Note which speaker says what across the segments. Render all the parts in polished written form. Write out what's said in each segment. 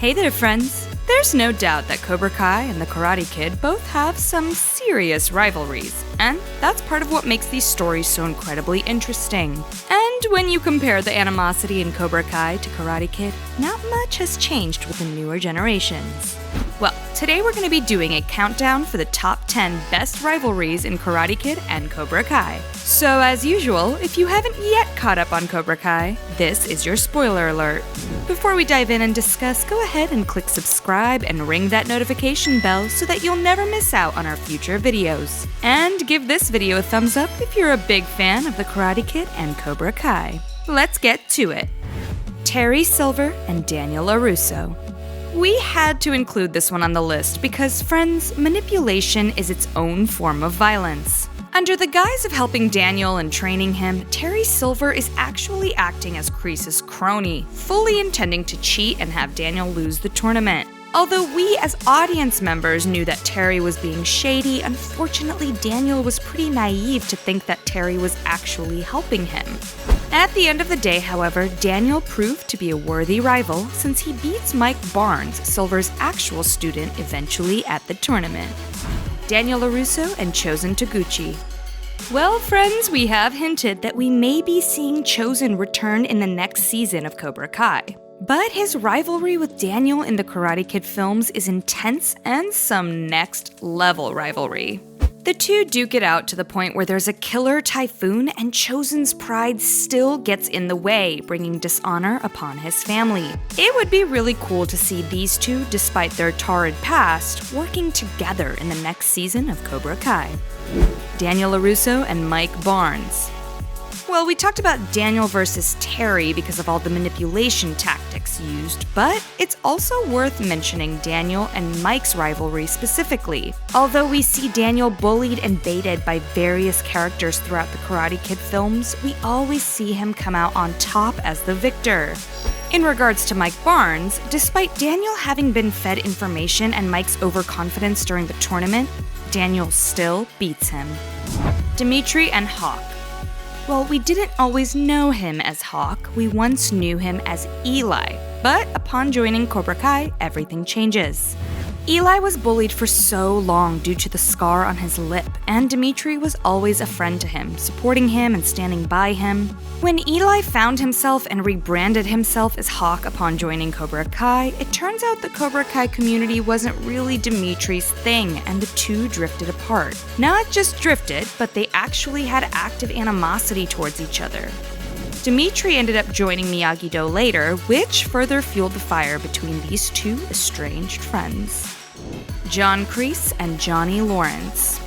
Speaker 1: Hey there, friends! There's no doubt that Cobra Kai and the Karate Kid both have some serious rivalries, and that's part of what makes these stories so incredibly interesting. And when you compare the animosity in Cobra Kai to Karate Kid, not much has changed with the newer generations. Well, today we're going to be doing a countdown for the top 10 best rivalries in Karate Kid and Cobra Kai. So as usual, if you haven't yet caught up on Cobra Kai, this is your spoiler alert. Before we dive in and discuss, go ahead and click subscribe and ring that notification bell so that you'll never miss out on our future videos. And give this video a thumbs up if you're a big fan of the Karate Kid and Cobra Kai. Let's get to it. Terry Silver and Daniel LaRusso. We had to include this one on the list because, friends, manipulation is its own form of violence. Under the guise of helping Daniel and training him, Terry Silver is actually acting as Kreese's crony, fully intending to cheat and have Daniel lose the tournament. Although we as audience members knew that Terry was being shady, unfortunately Daniel was pretty naive to think that Terry was actually helping him. At the end of the day, however, Daniel proved to be a worthy rival since he beats Mike Barnes, Silver's actual student, eventually at the tournament. Daniel LaRusso and CHOZEN Taguchi. Well, friends, we have hinted that we may be seeing CHOZEN return in the next season of Cobra Kai. But his rivalry with Daniel in the Karate Kid films is intense and some next-level rivalry. The two duke it out to the point where there's a killer typhoon and CHOZEN's pride still gets in the way, bringing dishonor upon his family. It would be really cool to see these two, despite their torrid past, working together in the next season of Cobra Kai. Daniel LaRusso and Mike Barnes. Well, we talked about Daniel versus Terry because of all the manipulation tactics used, but it's also worth mentioning Daniel and Mike's rivalry specifically. Although we see Daniel bullied and baited by various characters throughout the Karate Kid films, we always see him come out on top as the victor. In regards to Mike Barnes, despite Daniel having been fed information and Mike's overconfidence during the tournament, Daniel still beats him. Dimitri and Hawk. Well, we didn't always know him as Hawk, we once knew him as Eli. But upon joining Cobra Kai, everything changes. Eli was bullied for so long due to the scar on his lip, and Dimitri was always a friend to him, supporting him and standing by him. When Eli found himself and rebranded himself as Hawk upon joining Cobra Kai, it turns out the Cobra Kai community wasn't really Dimitri's thing, and the two drifted apart. Not just drifted, but they actually had active animosity towards each other. Dimitri ended up joining Miyagi-Do later, which further fueled the fire between these two estranged friends. John Kreese and Johnny Lawrence.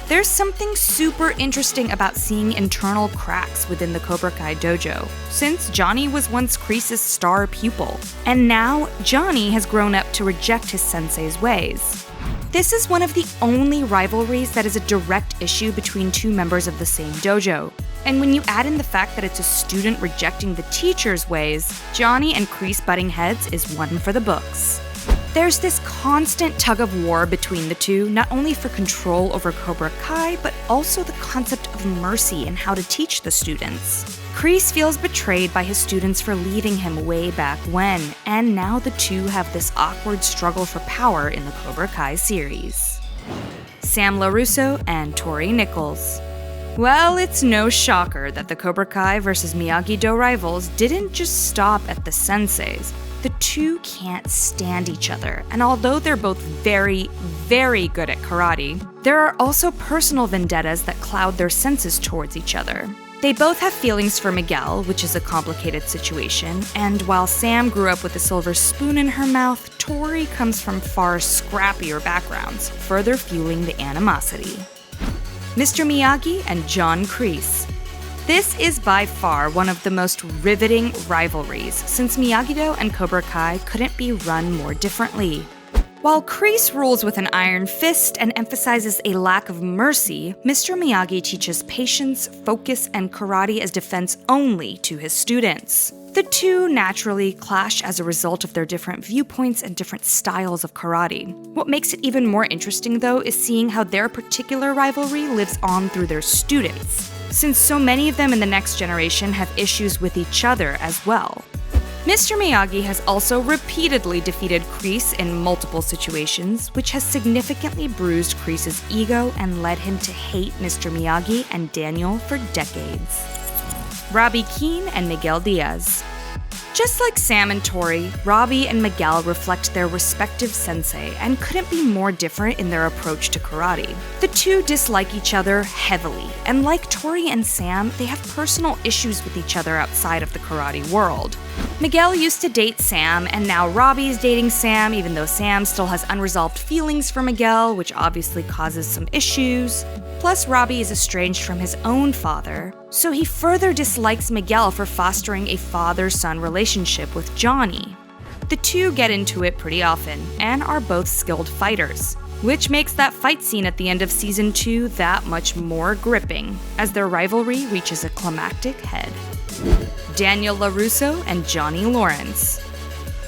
Speaker 1: There's something super interesting about seeing internal cracks within the Cobra Kai dojo, since Johnny was once Kreese's star pupil, and now Johnny has grown up to reject his sensei's ways. This is one of the only rivalries that is a direct issue between two members of the same dojo. And when you add in the fact that it's a student rejecting the teacher's ways, Johnny and Kreese butting heads is one for the books. There's this constant tug of war between the two, not only for control over Cobra Kai, but also the concept of mercy and how to teach the students. Kreese feels betrayed by his students for leaving him way back when, and now the two have this awkward struggle for power in the Cobra Kai series. Sam LaRusso and Tori Nichols. Well, it's no shocker that the Cobra Kai vs. Miyagi-Do rivals didn't just stop at the senseis. The two can't stand each other, and although they're both very, very good at karate, there are also personal vendettas that cloud their senses towards each other. They both have feelings for Miguel, which is a complicated situation, and while Sam grew up with a silver spoon in her mouth, Tori comes from far scrappier backgrounds, further fueling the animosity. Mr. Miyagi and John Kreese. This is by far one of the most riveting rivalries, since Miyagi-Do and Cobra Kai couldn't be run more differently. While Kreese rules with an iron fist and emphasizes a lack of mercy, Mr. Miyagi teaches patience, focus, and karate as defense only to his students. The two naturally clash as a result of their different viewpoints and different styles of karate. What makes it even more interesting, though, is seeing how their particular rivalry lives on through their students, since so many of them in the next generation have issues with each other as well. Mr. Miyagi has also repeatedly defeated Kreese in multiple situations, which has significantly bruised Kreese's ego and led him to hate Mr. Miyagi and Daniel for decades. Robbie Keane and Miguel Diaz. Just like Sam and Tori, Robbie and Miguel reflect their respective sensei and couldn't be more different in their approach to karate. The two dislike each other heavily, and like Tori and Sam, they have personal issues with each other outside of the karate world. Miguel used to date Sam, and now Robbie's dating Sam, even though Sam still has unresolved feelings for Miguel, which obviously causes some issues. Plus, Robbie is estranged from his own father, so he further dislikes Miguel for fostering a father-son relationship with Johnny. The two get into it pretty often, and are both skilled fighters, which makes that fight scene at the end of Season 2 that much more gripping, as their rivalry reaches a climactic head. Daniel LaRusso and Johnny Lawrence.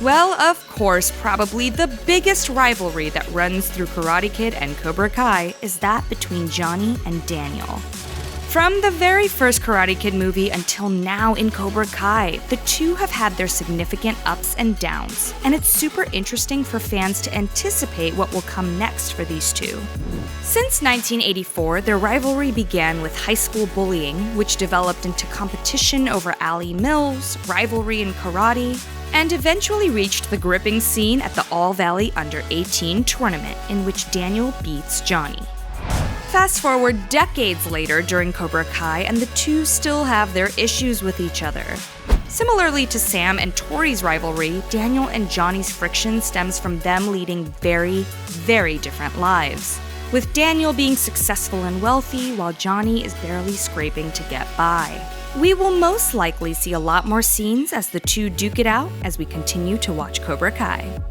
Speaker 1: Well, of course, probably the biggest rivalry that runs through Karate Kid and Cobra Kai is that between Johnny and Daniel. From the very first Karate Kid movie until now in Cobra Kai, the two have had their significant ups and downs, and it's super interesting for fans to anticipate what will come next for these two. Since 1984, their rivalry began with high school bullying, which developed into competition over Alley Mills, rivalry in karate, and eventually reached the gripping scene at the All Valley Under-18 tournament, in which Daniel beats Johnny. Fast forward decades later during Cobra Kai, and the two still have their issues with each other. Similarly to Sam and Tory's rivalry, Daniel and Johnny's friction stems from them leading very, very different lives, with Daniel being successful and wealthy while Johnny is barely scraping to get by. We will most likely see a lot more scenes as the two duke it out as we continue to watch Cobra Kai.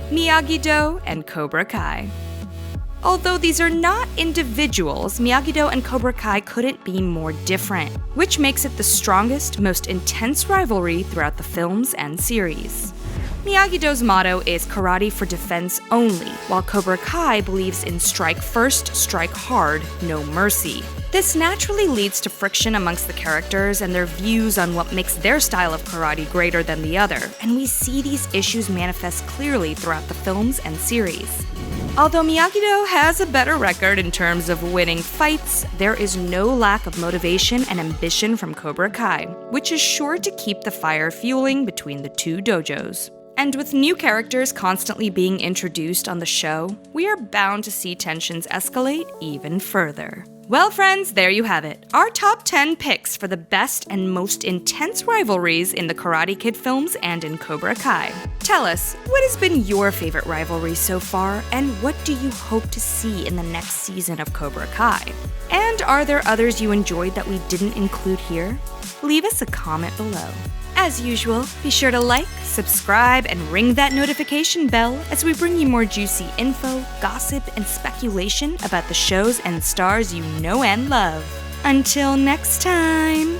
Speaker 1: Miyagi-Do and Cobra Kai. Although these are not individuals, Miyagi-Do and Cobra Kai couldn't be more different, which makes it the strongest, most intense rivalry throughout the films and series. Miyagi-Do's motto is karate for defense only, while Cobra Kai believes in strike first, strike hard, no mercy. This naturally leads to friction amongst the characters and their views on what makes their style of karate greater than the other, and we see these issues manifest clearly throughout the films and series. Although Miyagi-Do has a better record in terms of winning fights, there is no lack of motivation and ambition from Cobra Kai, which is sure to keep the fire fueling between the two dojos. And with new characters constantly being introduced on the show, we are bound to see tensions escalate even further. Well, friends, there you have it. Our top 10 picks for the best and most intense rivalries in the Karate Kid films and in Cobra Kai. Tell us, what has been your favorite rivalry so far, and what do you hope to see in the next season of Cobra Kai? And are there others you enjoyed that we didn't include here? Leave us a comment below. As usual, be sure to like, subscribe, and ring that notification bell as we bring you more juicy info, gossip, and speculation about the shows and stars you know and love. Until next time!